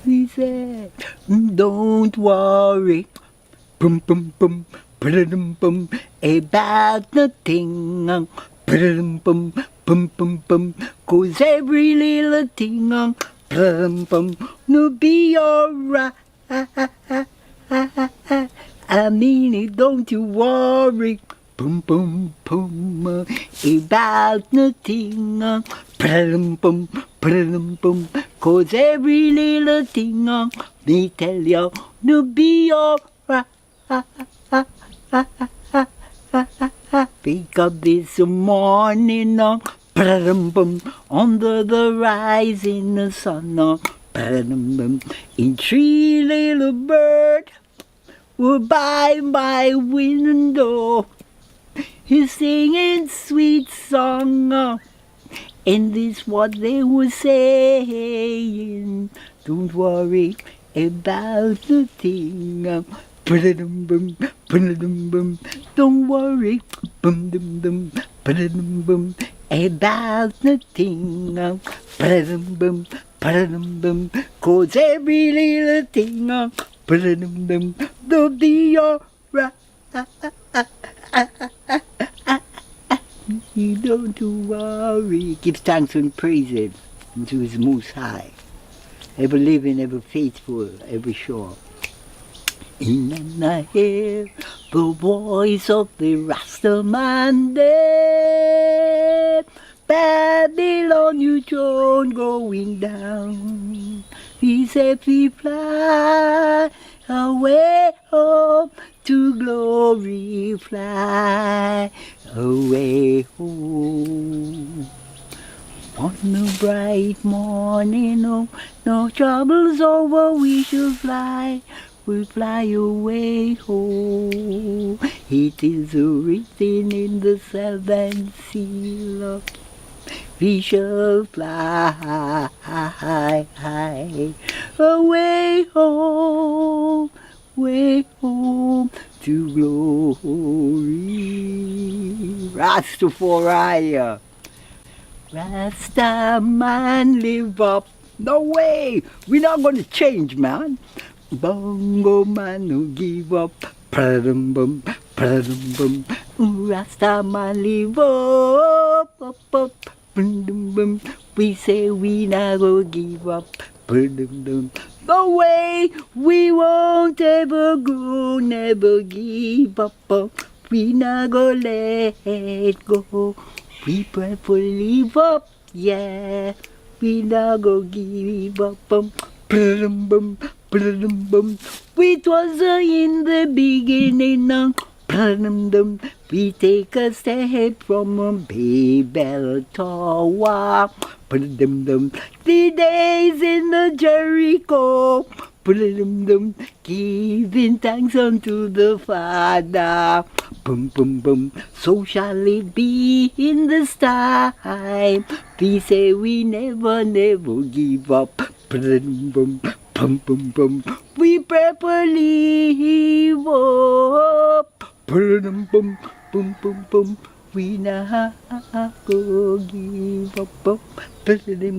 We said, don't worry, boom, boom, boom, boom, boom, about nothing, boom, boom, boom, boom, boom, 'cause every little thing, boom, boom, no be alright. I mean it, don't you worry, boom, boom, boom, about nothing, boom, boom, boom, boom, 'cause every little thing, me tell you, no be alright. Wake up this morning, under the rising sun, in three little bird were by my window, he's singing sweet song, and this what they were saying. Don't worry about the thing. Don't worry about the thing. 'Cause every little thing don't be alright. You don't worry. Give thanks and praise Him to His Most High, ever living, ever faithful, ever sure. And I hear the voice of the Rastaman there. Babylon, you throne going down. He said we fly away home to glory, fly away home. On a bright morning, oh, no troubles over, we shall fly. We'll fly away home. It is written in the 7th seal. We shall fly away home, way home to glory. Rastafari. Rastaman, live up. No way. We're not going to change, man. Bongo man who give up. Bum, Rastaman, live up, up. We say we not gonna give up. No way. We won't ever go, never give up. We not gonna let go. We pray for live up, yeah. We not gonna give up. It was in the beginning. We take a step from Babel Tower. The days in the Jericho. Giving thanks unto the Father. So shall it be in this time. We say we never, never give up. We pray for live up. We not go give up.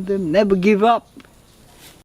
Never give up.